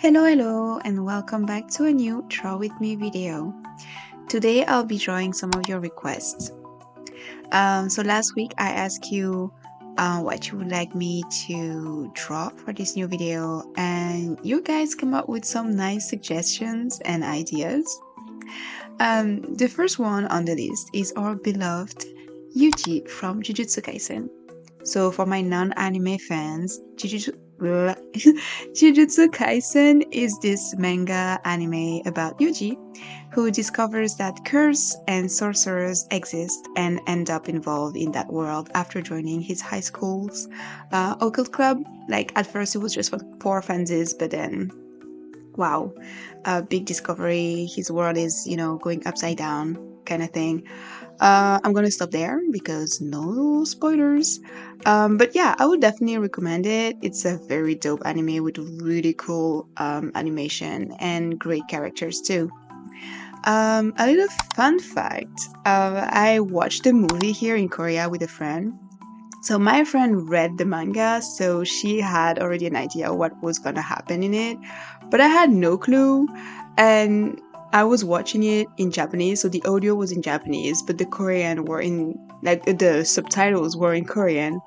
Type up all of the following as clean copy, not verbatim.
Hello, and welcome back to a new Draw With Me video. Today I'll be drawing some of your requests. So last week I asked you what you would like me to draw for this new video, and you guys come up with some nice suggestions and ideas. The first one on the list is our beloved Yuji from Jujutsu Kaisen. So for my non-anime fans, Jujutsu Kaisen is this manga anime about Yuji, who discovers that curse and sorcerers exist and end up involved in that world after joining his high school's occult club. Like at first it was just for fansies, but then wow, a big discovery. His world is, going upside down kind of thing. I'm gonna stop there because no spoilers. But yeah, I would definitely recommend it. It's a very dope anime with really cool animation and great characters too. A little fun fact: I watched the movie here in Korea with a friend. So my friend read the manga, so she had already an idea what was gonna happen in it, but I had no clue, and I was watching it in Japanese, so the audio was in Japanese, but the Korean were in the subtitles were in Korean,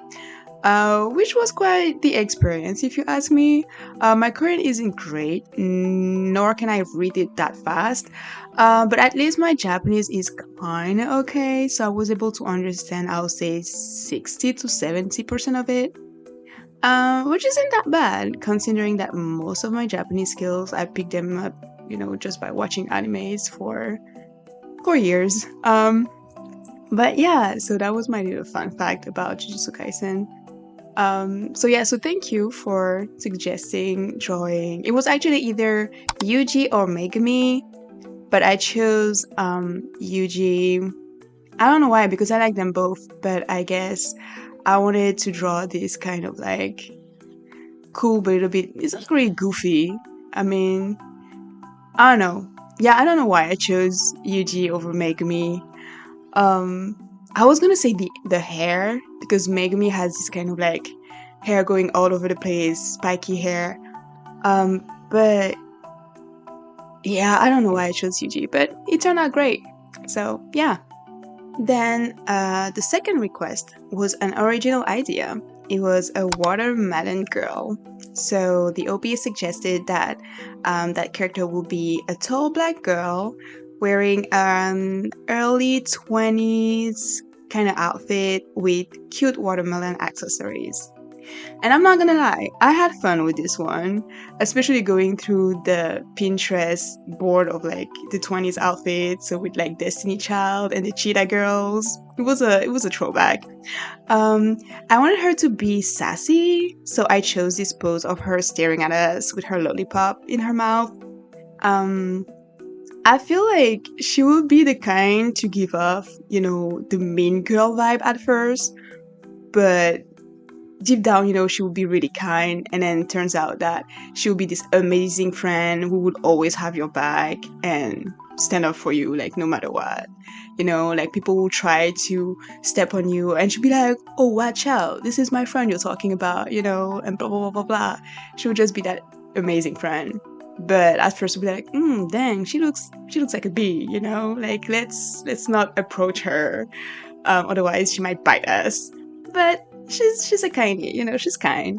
which was quite the experience, if you ask me. My Korean isn't great, nor can I read it that fast, but at least my Japanese is kinda okay, so I was able to understand, I'll say 60 to 70% of it, which isn't that bad, considering that most of my Japanese skills, I picked them up, just by watching animes for years. But yeah, so that was my little fun fact about Jujutsu Kaisen. So thank you for suggesting drawing. It was actually either Yuji or Megami, but I chose Yuji. I don't know why, because I like them both, but I guess I wanted to draw this kind of like cool, but a little bit, it's not really goofy. I mean, I don't know. Yeah, I don't know why I chose Yuji over Megami. Um, I was gonna say the hair, because Megami has this kind of like hair going all over the place, spiky hair. But yeah, I don't know why I chose Yuji, but it turned out great. So yeah. Then the second request was an original idea. It was a watermelon girl. So the OP suggested that that character will be a tall black girl wearing an early 20s kind of outfit with cute watermelon accessories. And I'm not gonna lie, I had fun with this one, especially going through the Pinterest board of like the 20s outfits, so with like Destiny Child and the Cheetah Girls. It was a throwback. I wanted her to be sassy, so I chose this pose of her staring at us with her lollipop in her mouth. Um, I feel like she would be the kind to give off, the mean girl vibe at first, but deep down, she would be really kind, and then it turns out that she would be this amazing friend who would always have your back and stand up for you, like no matter what. Like people will try to step on you, and she'd be like, "Oh, watch out! This is my friend you're talking about," and blah blah blah blah blah. She would just be that amazing friend. But at first, we'd be like, "Dang, she looks like a bee," Like let's not approach her, otherwise she might bite us. But she's a kindie, she's kind.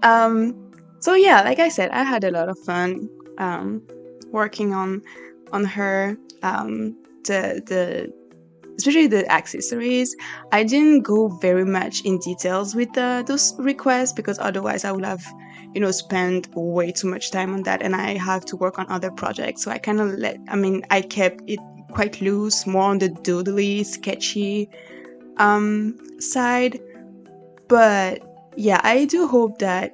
Um, so yeah, like I said, I had a lot of fun working on her. The especially the accessories. I didn't go very much in details with those requests, because otherwise I would have, spent way too much time on that, and I have to work on other projects. So I kind of I kept it quite loose, more on the doodly, sketchy side. But yeah, I do hope that,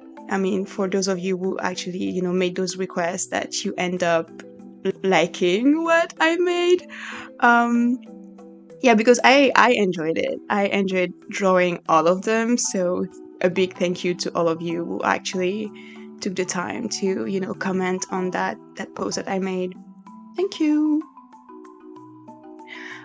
for those of you who actually, made those requests, that you end up liking what I made. Yeah, because I enjoyed it. I enjoyed drawing all of them. So a big thank you to all of you who actually took the time to, comment on that post that I made. Thank you.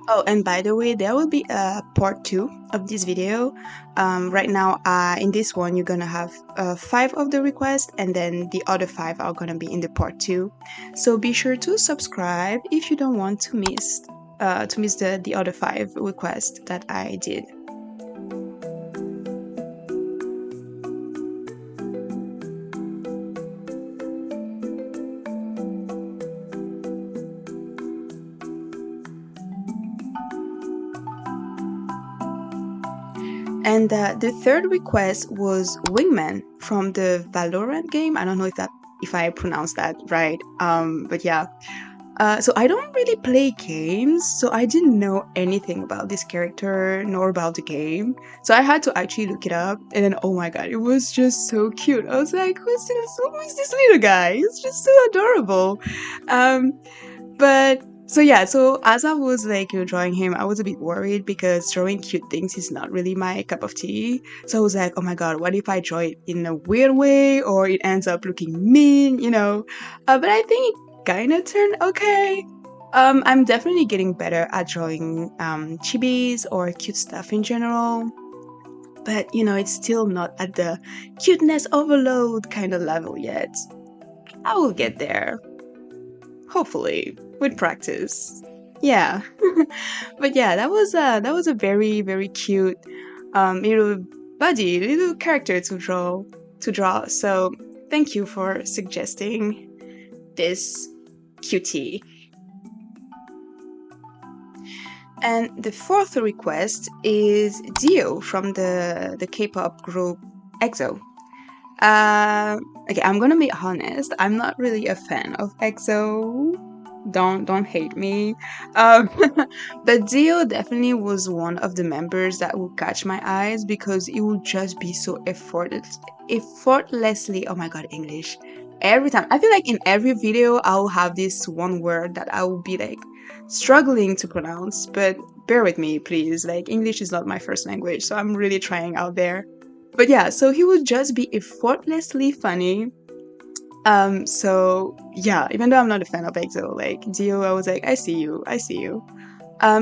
Oh, and by the way, there will be a part two of this video. Right now, in this one, you're gonna have 5 of the requests, and then the other 5 are gonna be in the part two. So be sure to subscribe if you don't want to miss the other 5 requests that I did. And the third request was Wingman from the Valorant game. I don't know if I pronounced that right. But yeah. So I don't really play games, so I didn't know anything about this character nor about the game. So I had to actually look it up, and then oh my god, it was just so cute. I was like, who is this little guy? He's just so adorable. Um, but so yeah, so as I was like, drawing him, I was a bit worried because drawing cute things is not really my cup of tea. So I was like, oh my god, what if I draw it in a weird way or it ends up looking mean? But I think it kind of turned okay. I'm definitely getting better at drawing chibis or cute stuff in general. But it's still not at the cuteness overload kind of level yet. I will get there. Hopefully, with practice. Yeah. But yeah, that was a very, very cute little buddy, little character to draw. So thank you for suggesting this cutie. And the fourth request is Dio from the K-pop group EXO. Okay, I'm gonna be honest. I'm not really a fan of EXO. Don't hate me. Um, but Dio definitely was one of the members that would catch my eyes because it would just be so effortlessly. Oh my god, English! Every time I feel like in every video I'll have this one word that I will be like struggling to pronounce. But bear with me, please. Like English is not my first language, so I'm really trying out there. But yeah, so he would just be effortlessly funny. So yeah, even though I'm not a fan of EXO, like Dio, I was like, I see you, I see you.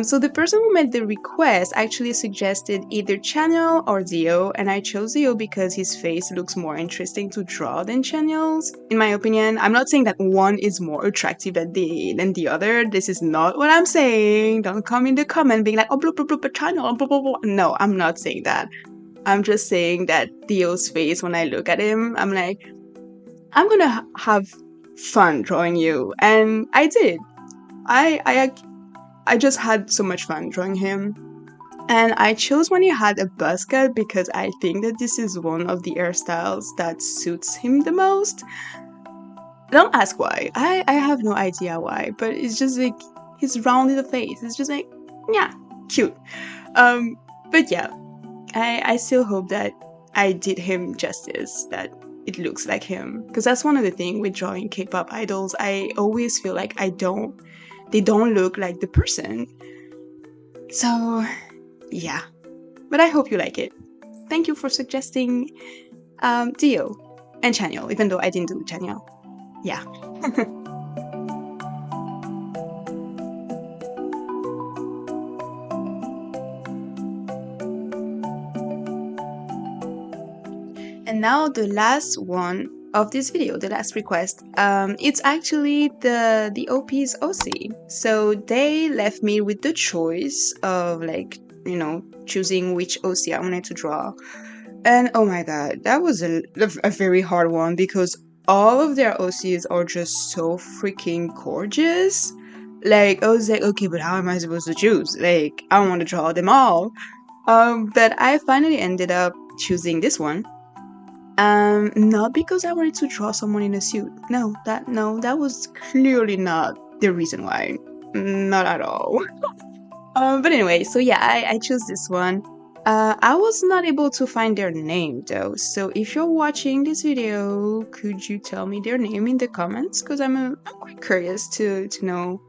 So the person who made the request actually suggested either Channel or Dio, and I chose Dio because his face looks more interesting to draw than Channel's, in my opinion. I'm not saying that one is more attractive than the other. This is not what I'm saying. Don't come in the comment being like, oh, blah, blah, blah, blah, Channel, blah, blah, blah. No, I'm not saying that. I'm just saying that Dio's face, when I look at him, I'm like, I'm gonna have fun drawing you, and I did. I just had so much fun drawing him, and I chose when he had a buzz cut because I think that this is one of the hairstyles that suits him the most. Don't ask why. I have no idea why, but it's just like his round little face. It's just like, yeah, cute. Um, but yeah, I still hope that I did him justice, that it looks like him. Because that's one of the things with drawing K-pop idols. I always feel like they don't look like the person. So, yeah. But I hope you like it. Thank you for suggesting Dio and Chanyeol, even though I didn't do Chanyeol. Yeah. And now the last one of this video, the last request, it's actually the OP's OC. So they left me with the choice of choosing which OC I wanted to draw. And oh my god, that was a very hard one because all of their OCs are just so freaking gorgeous. Like I was like, okay, but how am I supposed to choose? Like I want to draw them all. But I finally ended up choosing this one. Not because I wanted to draw someone in a suit. No, that was clearly not the reason why. Not at all. But anyway, so yeah, I chose this one. I was not able to find their name though. So if you're watching this video, could you tell me their name in the comments? Because I'm quite curious to know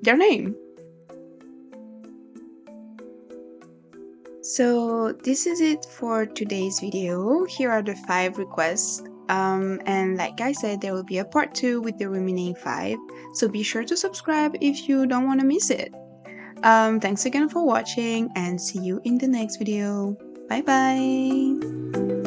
their name. So this is it for today's video. Here are the 5 requests And like I said, there will be a part 2 with the remaining 5. So be sure to subscribe if you don't want to miss it. Thanks again for watching and see you in the next video. Bye bye!